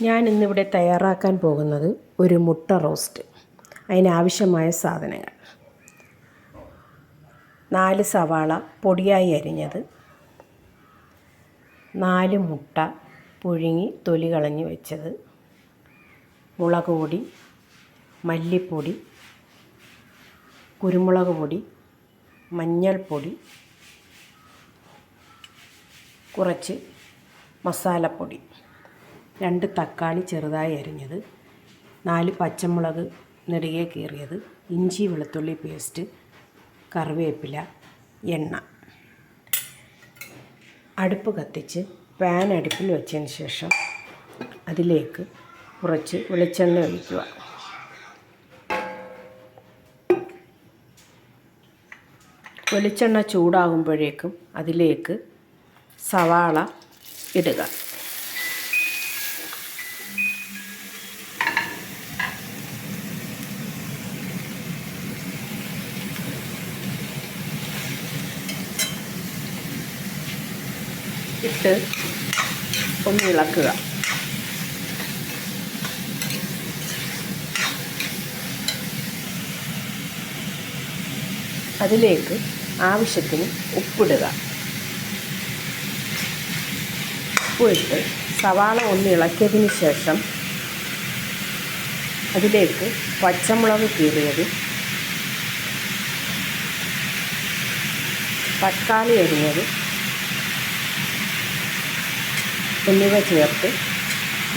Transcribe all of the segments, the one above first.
ഞാൻ ഇന്നിവിടെ തയ്യാറാക്കാൻ പോകുന്നത് ഒരു മുട്ട റോസ്റ്റ്. അതിനാവശ്യമായ സാധനങ്ങൾ: 4 സവാള പൊടിയായി അരിഞ്ഞത്, 4 മുട്ട പുഴുങ്ങി തൊലി കളഞ്ഞ് വെച്ചത്, മുളക് പൊടി, മല്ലിപ്പൊടി, കുരുമുളക് പൊടി, മഞ്ഞൾപ്പൊടി, കുറച്ച് മസാലപ്പൊടി, 2 തക്കാളി ചെറുതായി അരിഞ്ഞത്, 4 പച്ചമുളക് നെടുകെ കീറിയത്, ഇഞ്ചി വെളുത്തുള്ളി പേസ്റ്റ്, കറിവേപ്പില, എണ്ണ. അടുപ്പ് കത്തിച്ച് പാൻ അടുപ്പിൽ വെച്ചതിന് ശേഷം അതിലേക്ക് കുറച്ച് വെളിച്ചെണ്ണ ഒഴിക്കുക. വെളിച്ചെണ്ണ ചൂടാകുമ്പോഴേക്കും അതിലേക്ക് സവാള ഇടുക. ഇട്ട് ഒന്ന് ഇളക്കുക. അതിലേക്ക് ആവശ്യത്തിന് ഉപ്പിടുക. ഉപ്പിട്ട് സവാള ഒന്ന് ഇളക്കിയതിന് ശേഷം അതിലേക്ക് പച്ചമുളക് കീറിയത്, തക്കാളി അരിഞ്ഞത് എന്നിവ ചേർത്ത്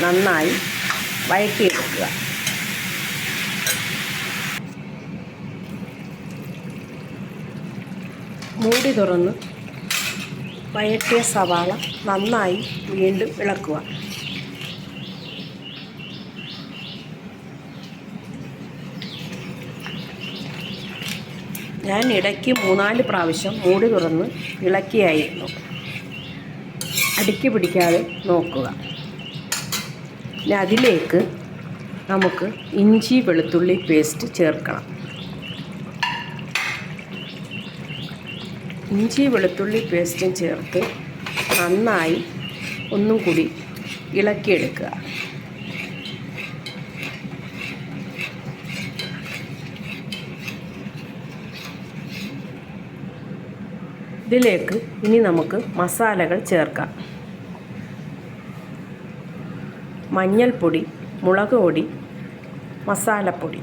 നന്നായി വഴറ്റിയെടുക്കുക. മൂടി തുറന്ന് വഴറ്റിയ സവാള നന്നായി വീണ്ടും ഇളക്കുക. ഞാൻ ഇടയ്ക്ക് 3-4 പ്രാവശ്യം മൂടി തുറന്ന് ഇളക്കിയായിരുന്നു. അടുക്കി പിടിക്കാതെ നോക്കുക. ഇനി അതിലേക്ക് നമുക്ക് ഇഞ്ചി വെളുത്തുള്ളി പേസ്റ്റ് ചേർക്കണം. ഇഞ്ചി വെളുത്തുള്ളി പേസ്റ്റും ചേർത്ത് നന്നായി ഒന്നും കൂടി ഇളക്കിയെടുക്കുക. ഇതിലേക്ക് ഇനി നമുക്ക് മസാലകൾ ചേർക്കാം. മഞ്ഞൾപ്പൊടി, മുളക് പൊടി, മസാലപ്പൊടി,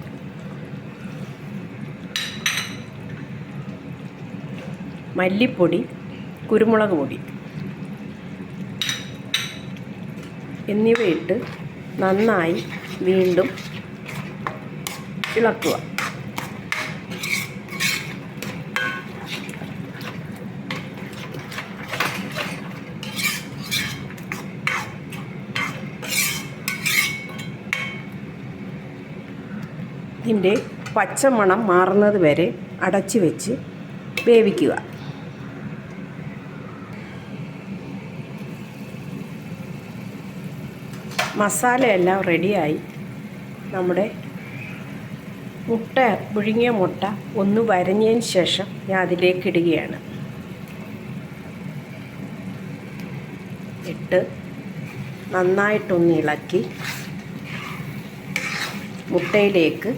മല്ലിപ്പൊടി, കുരുമുളക് പൊടി എന്നിവയിട്ട് നന്നായി വീണ്ടും ഇളക്കുക. ഇതിൻ്റെ പച്ചമണം മാറുന്നത് വരെ അടച്ചു വെച്ച് വേവിക്കുക. മസാലയെല്ലാം റെഡിയായി. നമ്മുടെ പുഴുങ്ങിയ മുട്ട ഒന്ന് വരഞ്ഞതിന് ശേഷം ഞാൻ അതിലേക്ക് ഇടുകയാണ്. ഇട്ട് നന്നായിട്ടൊന്ന് ഇളക്കി മുട്ടയിലേക്ക്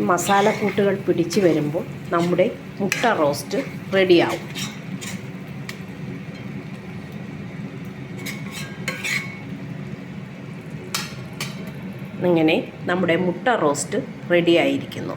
മസാലക്കൂട്ടുകൾ പിടിച്ച് വരുമ്പോൾ നമ്മുടെ മുട്ട റോസ്റ്റ് റെഡിയാവും. ഇങ്ങനെ നമ്മുടെ മുട്ട റോസ്റ്റ് റെഡിയായിരിക്കുന്നു.